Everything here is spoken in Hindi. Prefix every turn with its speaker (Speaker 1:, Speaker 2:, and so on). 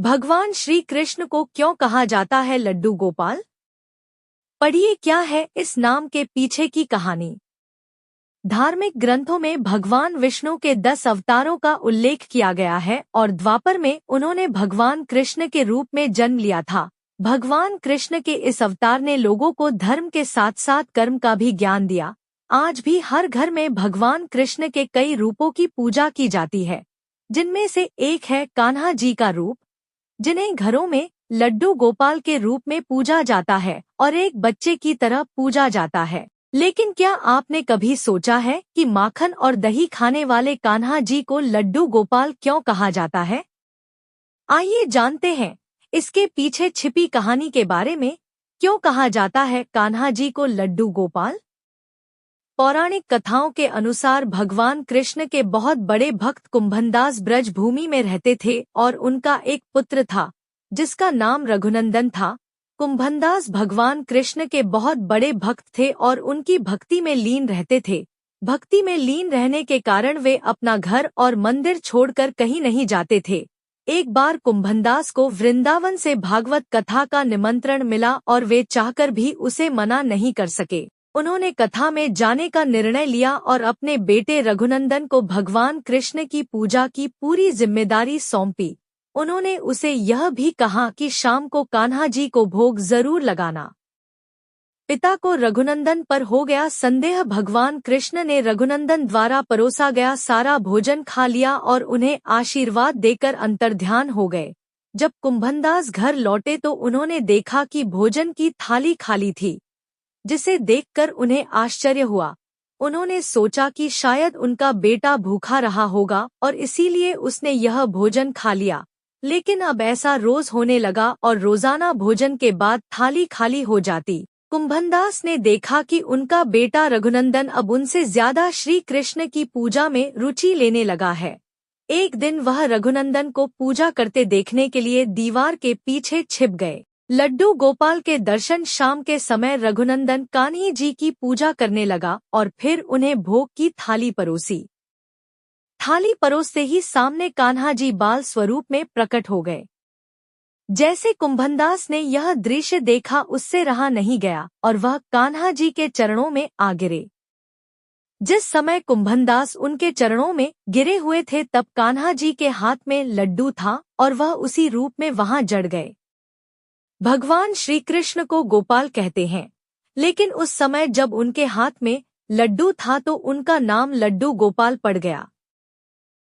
Speaker 1: भगवान श्री कृष्ण को क्यों कहा जाता है लड्डू गोपाल? पढ़िए क्या है इस नाम के पीछे की कहानी। धार्मिक ग्रंथों में भगवान विष्णु के 10 अवतारों का उल्लेख किया गया है और द्वापर में उन्होंने भगवान कृष्ण के रूप में जन्म लिया था। भगवान कृष्ण के इस अवतार ने लोगों को धर्म के साथ साथ कर्म का भी ज्ञान दिया। आज भी हर घर में भगवान कृष्ण के कई रूपों की पूजा की जाती है, जिनमें से एक है कान्हा जी का रूप, जिन्हें घरों में लड्डू गोपाल के रूप में पूजा जाता है और एक बच्चे की तरह पूजा जाता है। लेकिन क्या आपने कभी सोचा है कि माखन और दही खाने वाले कान्हा जी को लड्डू गोपाल क्यों कहा जाता है? आइए जानते हैं इसके पीछे छिपी कहानी के बारे में। क्यों कहा जाता है कान्हा जी को लड्डू गोपाल? पौराणिक कथाओं के अनुसार भगवान कृष्ण के बहुत बड़े भक्त कुंभनदास ब्रज भूमि में रहते थे और उनका एक पुत्र था जिसका नाम रघुनंदन था। कुंभनदास भगवान कृष्ण के बहुत बड़े भक्त थे और उनकी भक्ति में लीन रहते थे। भक्ति में लीन रहने के कारण वे अपना घर और मंदिर छोड़कर कहीं नहीं जाते थे। एक बार कुंभनदास को वृंदावन से भागवत कथा का निमंत्रण मिला और वे चाहकर भी उसे मना नहीं कर सके। उन्होंने कथा में जाने का निर्णय लिया और अपने बेटे रघुनंदन को भगवान कृष्ण की पूजा की पूरी जिम्मेदारी सौंपी। उन्होंने उसे यह भी कहा कि शाम को कान्हा जी को भोग जरूर लगाना। पिता को रघुनंदन पर हो गया संदेह। भगवान कृष्ण ने रघुनंदन द्वारा परोसा गया सारा भोजन खा लिया और उन्हें आशीर्वाद देकर अंतर्ध्यान हो गए। जब कुंभनदास घर लौटे तो उन्होंने देखा कि भोजन की थाली खाली थी, जिसे देखकर उन्हें आश्चर्य हुआ। उन्होंने सोचा कि शायद उनका बेटा भूखा रहा होगा और इसीलिए उसने यह भोजन खा लिया। लेकिन अब ऐसा रोज होने लगा और रोजाना भोजन के बाद थाली खाली हो जाती। कुंभनदास ने देखा कि उनका बेटा रघुनंदन अब उनसे ज्यादा श्री कृष्ण की पूजा में रुचि लेने लगा है। एक दिन वह रघुनंदन को पूजा करते देखने के लिए दीवार के पीछे छिप गए। लड्डू गोपाल के दर्शन शाम के समय रघुनंदन कान्ही जी की पूजा करने लगा और फिर उन्हें भोग की थाली परोसी। थाली परोसते ही सामने कान्हा जी बाल स्वरूप में प्रकट हो गए। जैसे कुंभनदास ने यह दृश्य देखा उससे रहा नहीं गया और वह कान्हा जी के चरणों में आ गिरे। जिस समय कुंभनदास उनके चरणों में गिरे हुए थे तब कान्हा जी के हाथ में लड्डू था और वह उसी रूप में वहां जड़ गए। भगवान श्री कृष्ण को गोपाल कहते हैं, लेकिन उस समय जब उनके हाथ में लड्डू था तो उनका नाम लड्डू गोपाल पड़ गया।